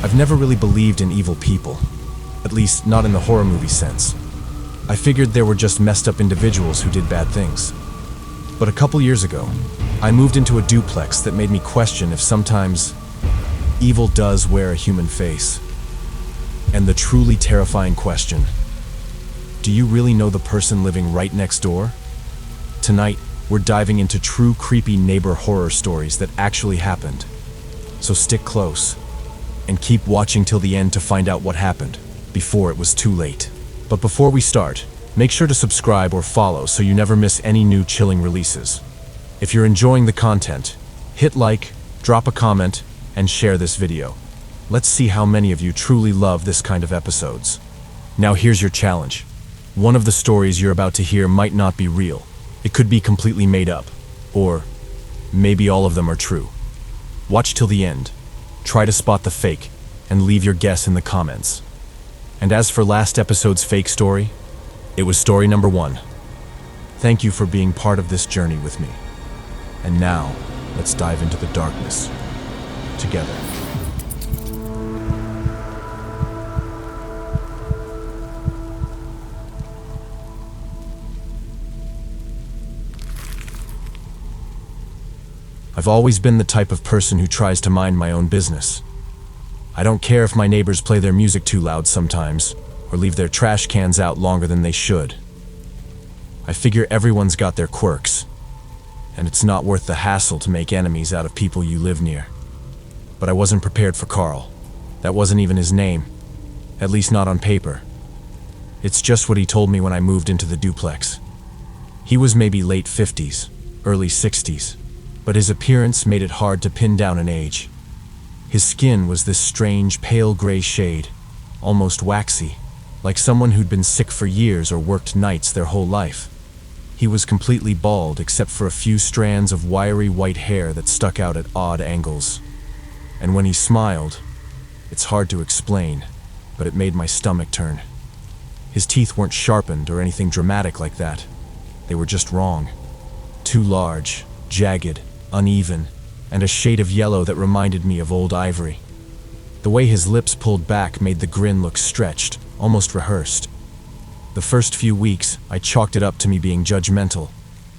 I've never really believed in evil people, at least not in the horror movie sense. I figured there were just messed up individuals who did bad things. But a couple years ago, I moved into a duplex that made me question if sometimes evil does wear a human face. And the truly terrifying question, do you really know the person living right next door? Tonight, we're diving into true creepy neighbor horror stories that actually happened. So stick close and keep watching till the end to find out what happened before it was too late. But before we start, make sure to subscribe or follow so you never miss any new chilling releases. If you're enjoying the content, hit like, drop a comment, and share this video. Let's see how many of you truly love this kind of episodes. Now here's your challenge. One of the stories you're about to hear might not be real. It could be completely made up, or maybe all of them are true. Watch till the end, try to spot the fake, and leave your guess in the comments. And as for last episode's fake story, it was story number 1. Thank you for being part of this journey with me. And now, let's dive into the darkness together. I've always been the type of person who tries to mind my own business. I don't care if my neighbors play their music too loud sometimes, or leave their trash cans out longer than they should. I figure everyone's got their quirks, and it's not worth the hassle to make enemies out of people you live near. But I wasn't prepared for Carl. That wasn't even his name, at least not on paper. It's just what he told me when I moved into the duplex. He was maybe late 50s, early 60s, but his appearance made it hard to pin down an age. His skin was this strange pale gray shade, almost waxy, like someone who'd been sick for years or worked nights their whole life. He was completely bald except for a few strands of wiry white hair that stuck out at odd angles. And when he smiled, it's hard to explain, but it made my stomach turn. His teeth weren't sharpened or anything dramatic like that. They were just wrong. Too large, jagged, uneven, and a shade of yellow that reminded me of old ivory. The way his lips pulled back made the grin look stretched, almost rehearsed. The first few weeks, I chalked it up to me being judgmental.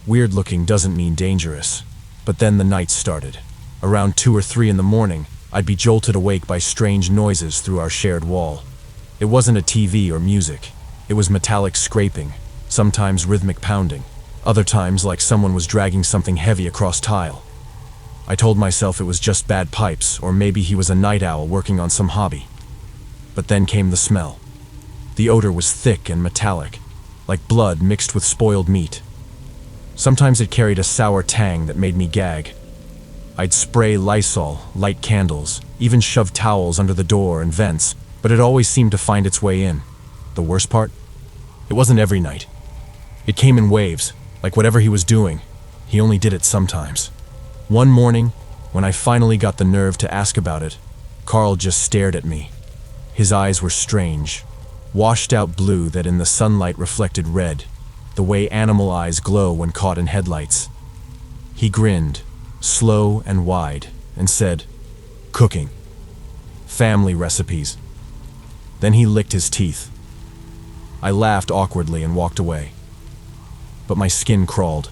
Weird looking doesn't mean dangerous. But then the nights started. Around 2 or 3 in the morning, I'd be jolted awake by strange noises through our shared wall. It wasn't a TV or music. It was metallic scraping, sometimes rhythmic pounding, other times like someone was dragging something heavy across tile. I told myself it was just bad pipes, or maybe he was a night owl working on some hobby. But then came the smell. The odor was thick and metallic, like blood mixed with spoiled meat. Sometimes it carried a sour tang that made me gag. I'd spray Lysol, light candles, even shove towels under the door and vents, but it always seemed to find its way in. The worst part? It wasn't every night. It came in waves, like whatever he was doing, he only did it sometimes. One morning, when I finally got the nerve to ask about it, Carl just stared at me. His eyes were strange, washed out blue that in the sunlight reflected red, the way animal eyes glow when caught in headlights. He grinned, slow and wide, and said, "Cooking. Family recipes." Then he licked his teeth. I laughed awkwardly and walked away. But my skin crawled.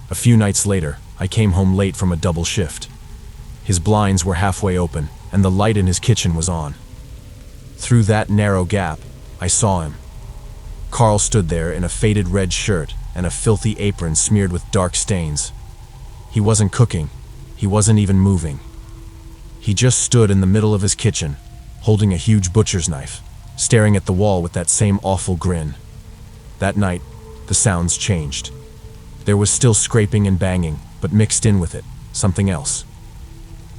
A few nights later, I came home late from a double shift. His blinds were halfway open, and the light in his kitchen was on. Through that narrow gap, I saw him. Carl stood there in a faded red shirt and a filthy apron smeared with dark stains. He wasn't cooking. He wasn't even moving. He just stood in the middle of his kitchen, holding a huge butcher's knife, staring at the wall with that same awful grin. That night, the sounds changed. There was still scraping and banging, but mixed in with it, something else.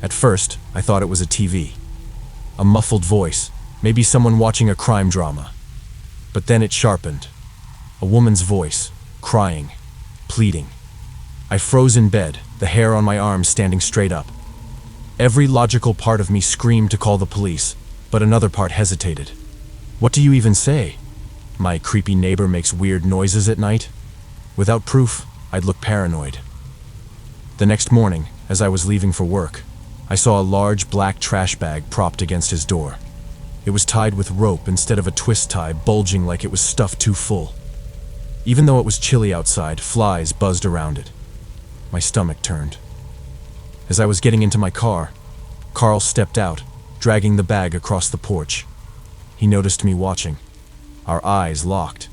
At first, I thought it was a TV. A muffled voice, maybe someone watching a crime drama. But then it sharpened. A woman's voice, crying, pleading. I froze in bed, the hair on my arms standing straight up. Every logical part of me screamed to call the police, but another part hesitated. What do you even say? My creepy neighbor makes weird noises at night? Without proof, I'd look paranoid. The next morning, as I was leaving for work, I saw a large black trash bag propped against his door. It was tied with rope instead of a twist tie, bulging like it was stuffed too full. Even though it was chilly outside, flies buzzed around it. My stomach turned. As I was getting into my car, Carl stepped out, dragging the bag across the porch. He noticed me watching. Our eyes locked.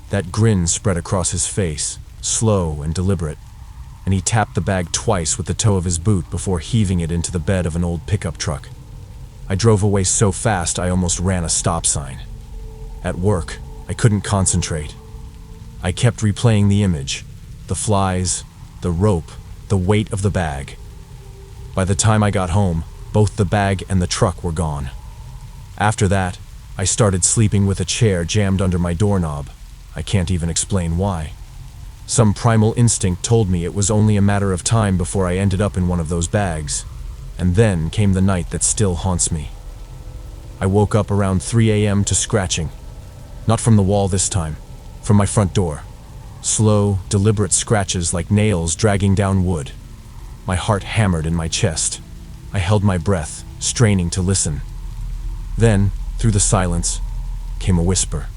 That grin spread across his face, slow and deliberate, and he tapped the bag twice with the toe of his boot before heaving it into the bed of an old pickup truck. I drove away so fast I almost ran a stop sign. At work, I couldn't concentrate. I kept replaying the image, the flies, the rope, the weight of the bag. By the time I got home, both the bag and the truck were gone. After that, I started sleeping with a chair jammed under my doorknob. I can't even explain why. Some primal instinct told me it was only a matter of time before I ended up in one of those bags. And then came the night that still haunts me. I woke up around 3 a.m. to scratching. Not from the wall this time, from my front door. Slow, deliberate scratches like nails dragging down wood. My heart hammered in my chest. I held my breath, straining to listen. Then, through the silence, came a whisper.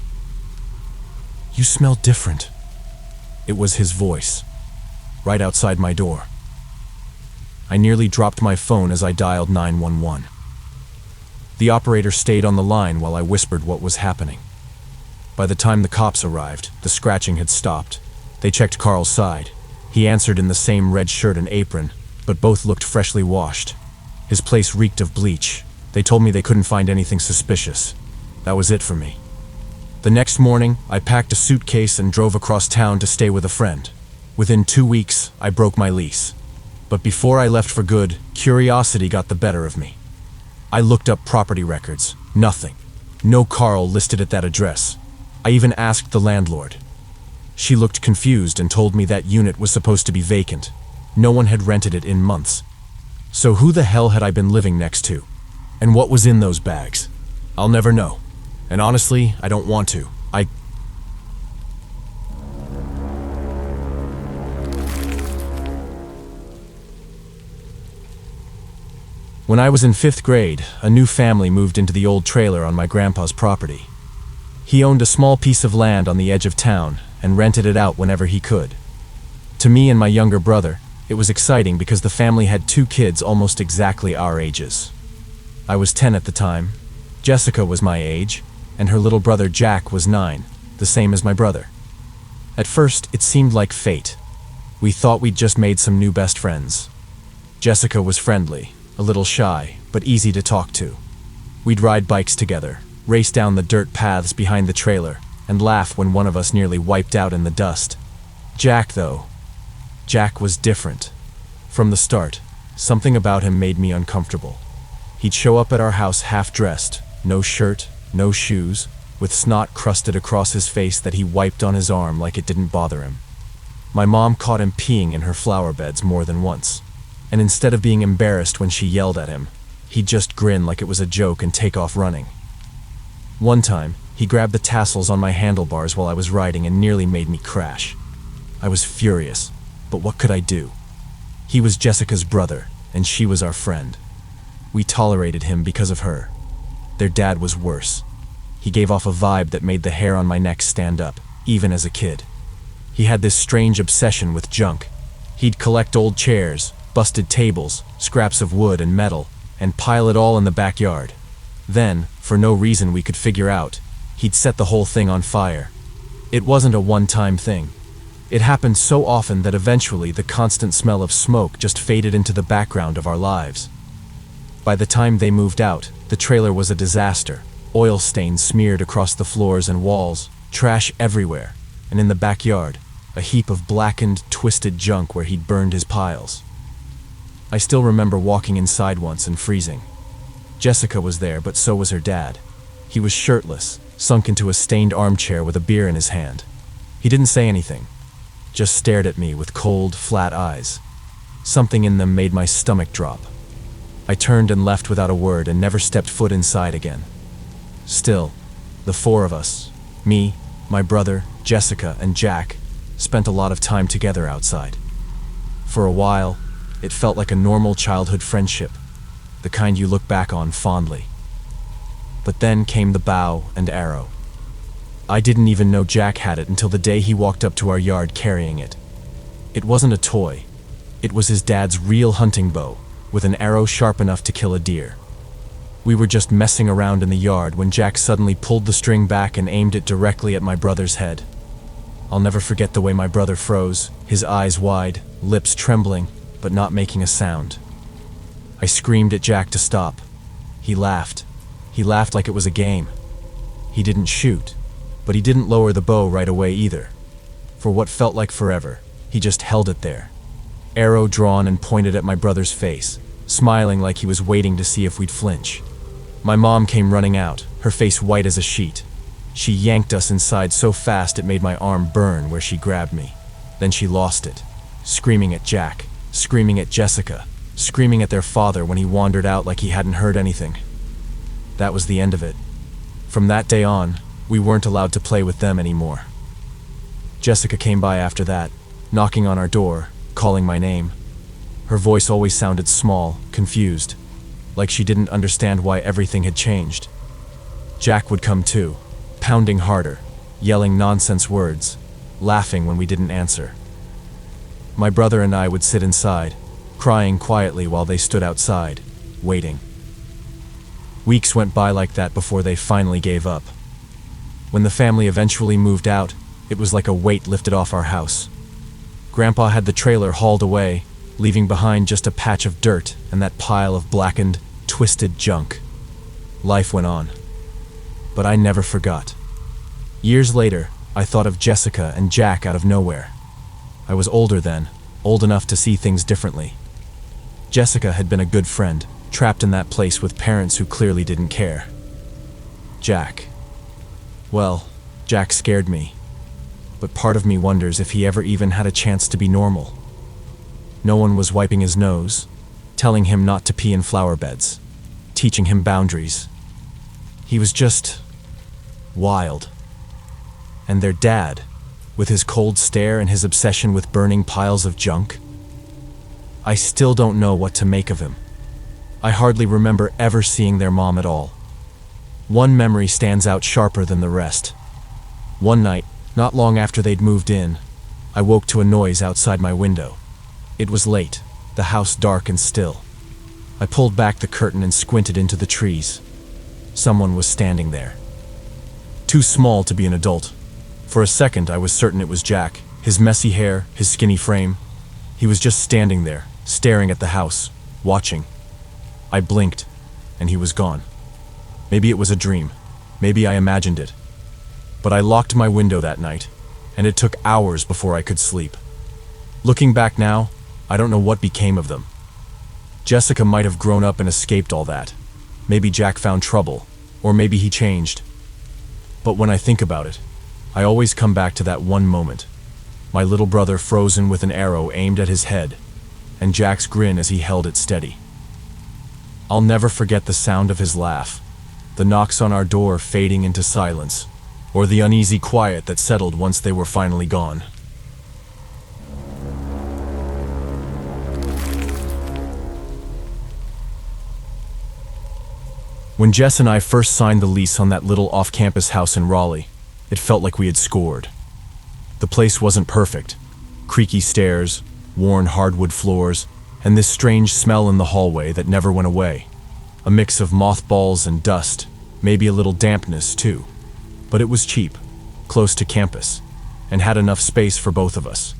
"You smell different." It was his voice, right outside my door. I nearly dropped my phone as I dialed 911. The operator stayed on the line while I whispered what was happening. By the time the cops arrived, the scratching had stopped. They checked Carl's side. He answered in the same red shirt and apron, but both looked freshly washed. His place reeked of bleach. They told me they couldn't find anything suspicious. That was it for me. The next morning, I packed a suitcase and drove across town to stay with a friend. Within 2 weeks, I broke my lease. But before I left for good, curiosity got the better of me. I looked up property records. Nothing. No Carl listed at that address. I even asked the landlord. She looked confused and told me that unit was supposed to be vacant. No one had rented it in months. So who the hell had I been living next to? And what was in those bags? I'll never know. And honestly, I don't want to. When I was in 5th grade, a new family moved into the old trailer on my grandpa's property. He owned a small piece of land on the edge of town and rented it out whenever he could. To me and my younger brother, it was exciting because the family had 2 kids almost exactly our ages. I was 10 at the time, Jessica was my age, and her little brother Jack was 9, the same as my brother. At first, it seemed like fate. We thought we'd just made some new best friends. Jessica was friendly, a little shy, but easy to talk to. We'd ride bikes together, race down the dirt paths behind the trailer, and laugh when one of us nearly wiped out in the dust. Jack, though. Jack was different. From the start, something about him made me uncomfortable. He'd show up at our house half-dressed, no shirt, no shoes, with snot crusted across his face that he wiped on his arm like it didn't bother him. My mom caught him peeing in her flower beds more than once. And instead of being embarrassed when she yelled at him, he'd just grin like it was a joke and take off running. One time, he grabbed the tassels on my handlebars while I was riding and nearly made me crash. I was furious, but what could I do? He was Jessica's brother, and she was our friend. We tolerated him because of her. Their dad was worse. He gave off a vibe that made the hair on my neck stand up, even as a kid. He had this strange obsession with junk. He'd collect old chairs, busted tables, scraps of wood and metal, and pile it all in the backyard. Then, for no reason we could figure out, he'd set the whole thing on fire. It wasn't a one-time thing. It happened so often that eventually the constant smell of smoke just faded into the background of our lives. By the time they moved out, the trailer was a disaster. Oil stains smeared across the floors and walls, trash everywhere, and in the backyard, a heap of blackened, twisted junk where he'd burned his piles. I still remember walking inside once and freezing. Jessica was there, but so was her dad. He was shirtless, sunk into a stained armchair with a beer in his hand. He didn't say anything, just stared at me with cold, flat eyes. Something in them made my stomach drop. I turned and left without a word and never stepped foot inside again. Still, the 4 of us, me, my brother, Jessica, and Jack, spent a lot of time together outside. For a while, It felt like a normal childhood friendship, the kind you look back on fondly. But then came the bow and arrow. I didn't even know Jack had it until the day he walked up to our yard carrying it. It wasn't a toy. It was his dad's real hunting bow, with an arrow sharp enough to kill a deer. We were just messing around in the yard when Jack suddenly pulled the string back and aimed it directly at my brother's head. I'll never forget the way my brother froze, his eyes wide, lips trembling, but not making a sound. I screamed at Jack to stop. He laughed. He laughed like it was a game. He didn't shoot, but he didn't lower the bow right away either. For what felt like forever, he just held it there, arrow drawn and pointed at my brother's face, smiling like he was waiting to see if we'd flinch. My mom came running out, her face white as a sheet. She yanked us inside so fast it made my arm burn where she grabbed me. Then she lost it, screaming at Jack, screaming at Jessica, screaming at their father when he wandered out like he hadn't heard anything. That was the end of it. From that day on, we weren't allowed to play with them anymore. Jessica came by after that, knocking on our door, calling my name. Her voice always sounded small, confused, like she didn't understand why everything had changed. Jack would come too, pounding harder, yelling nonsense words, laughing when we didn't answer. My brother and I would sit inside, crying quietly while they stood outside, waiting. Weeks went by like that before they finally gave up. When the family eventually moved out, it was like a weight lifted off our house. Grandpa had the trailer hauled away, leaving behind just a patch of dirt and that pile of blackened, twisted junk. Life went on. But I never forgot. Years later, I thought of Jessica and Jack out of nowhere. I was older then, old enough to see things differently. Jessica had been a good friend, trapped in that place with parents who clearly didn't care. Jack. Well, Jack scared me. But part of me wonders if he ever even had a chance to be normal. No one was wiping his nose, telling him not to pee in flower beds, teaching him boundaries. He was just wild. And their dad, with his cold stare and his obsession with burning piles of junk. I still don't know what to make of him. I hardly remember ever seeing their mom at all. One memory stands out sharper than the rest. One night, not long after they'd moved in, I woke to a noise outside my window. It was late, the house dark and still. I pulled back the curtain and squinted into the trees. Someone was standing there. Too small to be an adult. For a second, I was certain it was Jack, his messy hair, his skinny frame. He was just standing there, staring at the house, watching. I blinked, and he was gone. Maybe it was a dream. Maybe I imagined it. But I locked my window that night, and it took hours before I could sleep. Looking back now, I don't know what became of them. Jessica might have grown up and escaped all that. Maybe Jack found trouble, or maybe he changed. But when I think about it, I always come back to that one moment. My little brother frozen with an arrow aimed at his head, and Jack's grin as he held it steady. I'll never forget the sound of his laugh, the knocks on our door fading into silence, or the uneasy quiet that settled once they were finally gone. When Jess and I first signed the lease on that little off-campus house in Raleigh, it felt like we had scored. The place wasn't perfect. Creaky stairs, worn hardwood floors, and this strange smell in the hallway that never went away. A mix of mothballs and dust, maybe a little dampness too. But it was cheap, close to campus, and had enough space for both of us.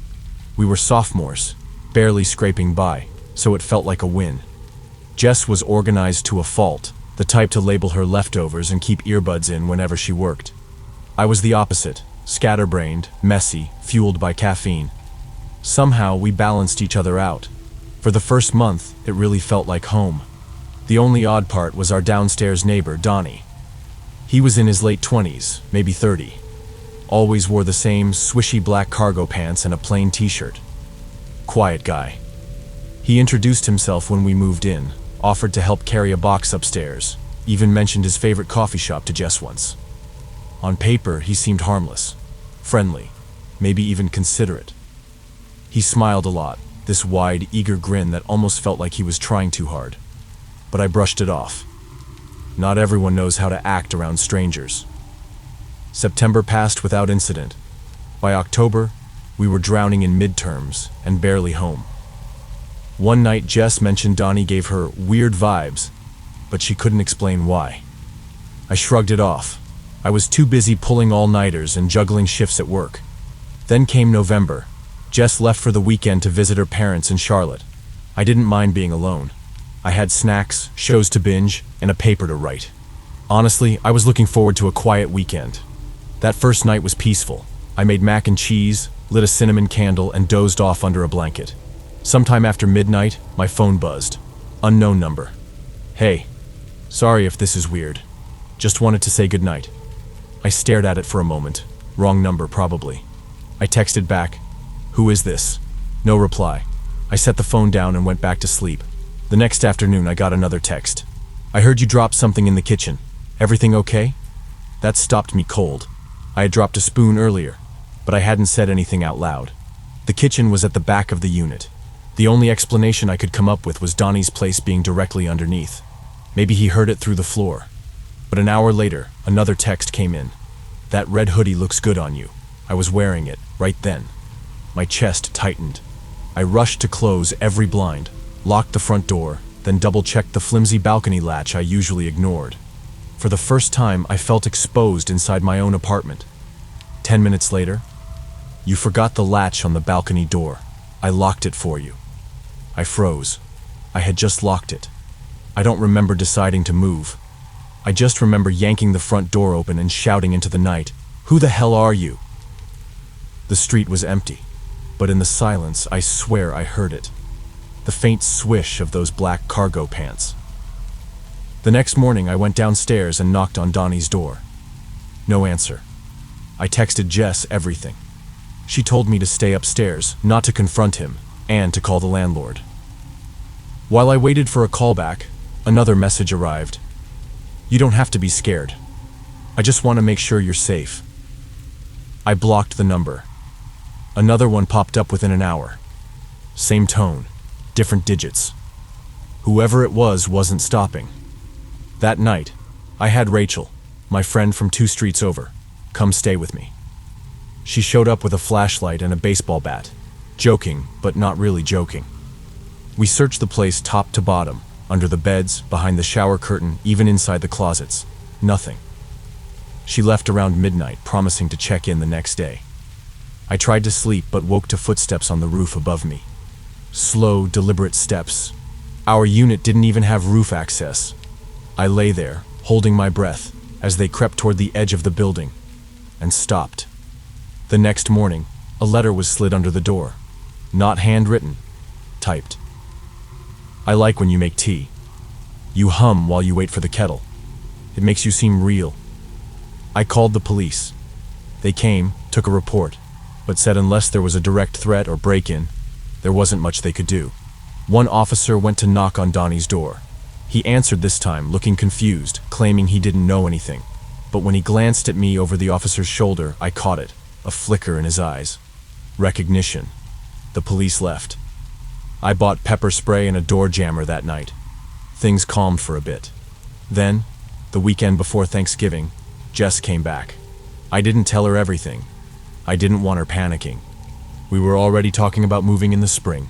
We were sophomores, barely scraping by, so it felt like a win. Jess was organized to a fault, the type to label her leftovers and keep earbuds in whenever she worked. I was the opposite, scatterbrained, messy, fueled by caffeine. Somehow we balanced each other out. For the first month, it really felt like home. The only odd part was our downstairs neighbor, Donnie. He was in his late 20s, maybe 30. Always wore the same swishy black cargo pants and a plain t-shirt. Quiet guy. He introduced himself when we moved in, offered to help carry a box upstairs, even mentioned his favorite coffee shop to Jess once. On paper, he seemed harmless, friendly, maybe even considerate. He smiled a lot, this wide, eager grin that almost felt like he was trying too hard. But I brushed it off. Not everyone knows how to act around strangers. September passed without incident. By October, we were drowning in midterms and barely home. One night, Jess mentioned Donnie gave her weird vibes, but she couldn't explain why. I shrugged it off. I was too busy pulling all-nighters and juggling shifts at work. Then came November. Jess left for the weekend to visit her parents in Charlotte. I didn't mind being alone. I had snacks, shows to binge, and a paper to write. Honestly, I was looking forward to a quiet weekend. That first night was peaceful. I made mac and cheese, lit a cinnamon candle, and dozed off under a blanket. Sometime after midnight, my phone buzzed. Unknown number. Hey, sorry if this is weird. Just wanted to say goodnight. I stared at it for a moment. Wrong number, probably. I texted back, "Who is this?" No reply. I set the phone down and went back to sleep. The next afternoon, I got another text. "I heard you dropped something in the kitchen. Everything okay?" That stopped me cold. I had dropped a spoon earlier, but I hadn't said anything out loud. The kitchen was at the back of the unit. The only explanation I could come up with was Donnie's place being directly underneath. Maybe he heard it through the floor. But an hour later, another text came in. "That red hoodie looks good on you." I was wearing it, right then. My chest tightened. I rushed to close every blind, locked the front door, then double-checked the flimsy balcony latch I usually ignored. For the first time, I felt exposed inside my own apartment. 10 minutes later, "You forgot the latch on the balcony door. I locked it for you." I froze. I had just locked it. I don't remember deciding to move. I just remember yanking the front door open and shouting into the night, "Who the hell are you?" The street was empty, but in the silence, I swear I heard it. The faint swish of those black cargo pants. The next morning, I went downstairs and knocked on Donnie's door. No answer. I texted Jess everything. She told me to stay upstairs, not to confront him, and to call the landlord. While I waited for a callback, another message arrived. "You don't have to be scared. I just want to make sure you're safe." I blocked the number. Another one popped up within an hour. Same tone, different digits. Whoever it was wasn't stopping. That night, I had Rachel, my friend from 2 streets over, come stay with me. She showed up with a flashlight and a baseball bat, joking, but not really joking. We searched the place top to bottom, under the beds, behind the shower curtain, even inside the closets. Nothing. She left around midnight, promising to check in the next day. I tried to sleep, but woke to footsteps on the roof above me. Slow, deliberate steps. Our unit didn't even have roof access. I lay there, holding my breath, as they crept toward the edge of the building, and stopped. The next morning, a letter was slid under the door. Not handwritten, typed. "I like when you make tea. You hum while you wait for the kettle. It makes you seem real." I called the police. They came, took a report, but said unless there was a direct threat or break-in, there wasn't much they could do. One officer went to knock on Donnie's door. He answered this time, looking confused, claiming he didn't know anything. But when he glanced at me over the officer's shoulder, I caught it, a flicker in his eyes. Recognition. The police left. I bought pepper spray and a door jammer that night. Things calmed for a bit. Then, the weekend before Thanksgiving, Jess came back. I didn't tell her everything. I didn't want her panicking. We were already talking about moving in the spring.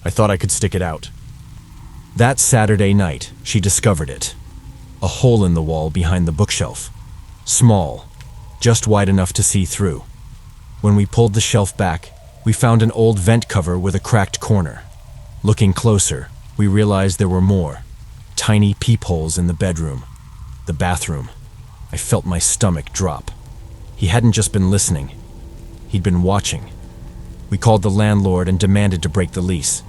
I thought I could stick it out. That Saturday night, she discovered it. A hole in the wall behind the bookshelf. Small, just wide enough to see through. When we pulled the shelf back, we found an old vent cover with a cracked corner. Looking closer, we realized there were more. Tiny peepholes in the bedroom. The bathroom. I felt my stomach drop. He hadn't just been listening. He'd been watching. We called the landlord and demanded to break the lease.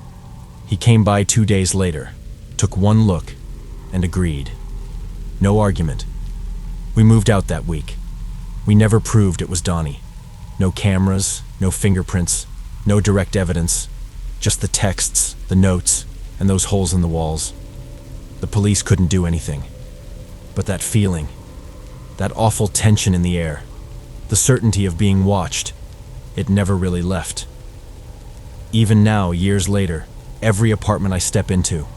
He came by 2 days later, took one look, and agreed. No argument. We moved out that week. We never proved it was Donnie. No cameras, no fingerprints, no direct evidence. Just the texts, the notes, and those holes in the walls. The police couldn't do anything. But that feeling, that awful tension in the air, the certainty of being watched, it never really left. Even now, years later, every apartment I step into,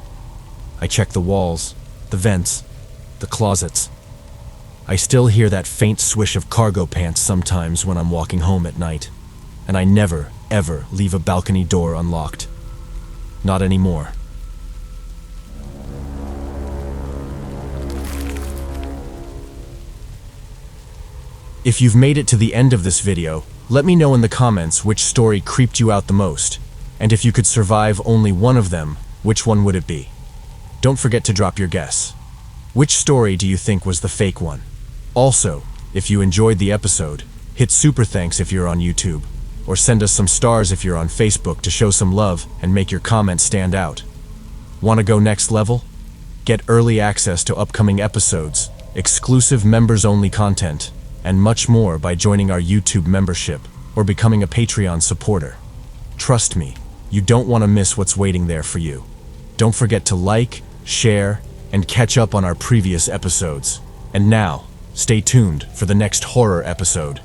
I check the walls, the vents, the closets. I still hear that faint swish of cargo pants sometimes when I'm walking home at night, and I never, ever leave a balcony door unlocked. Not anymore. If you've made it to the end of this video, let me know in the comments which story creeped you out the most, and if you could survive only one of them, which one would it be? Don't forget to drop your guess. Which story do you think was the fake one? Also, if you enjoyed the episode, hit super thanks if you're on YouTube, or send us some stars if you're on Facebook to show some love and make your comments stand out. Want to go next level? Get early access to upcoming episodes, exclusive members-only content, and much more by joining our YouTube membership or becoming a Patreon supporter. Trust me, you don't want to miss what's waiting there for you. Don't forget to like, share, and catch up on our previous episodes. And now, stay tuned for the next horror episode.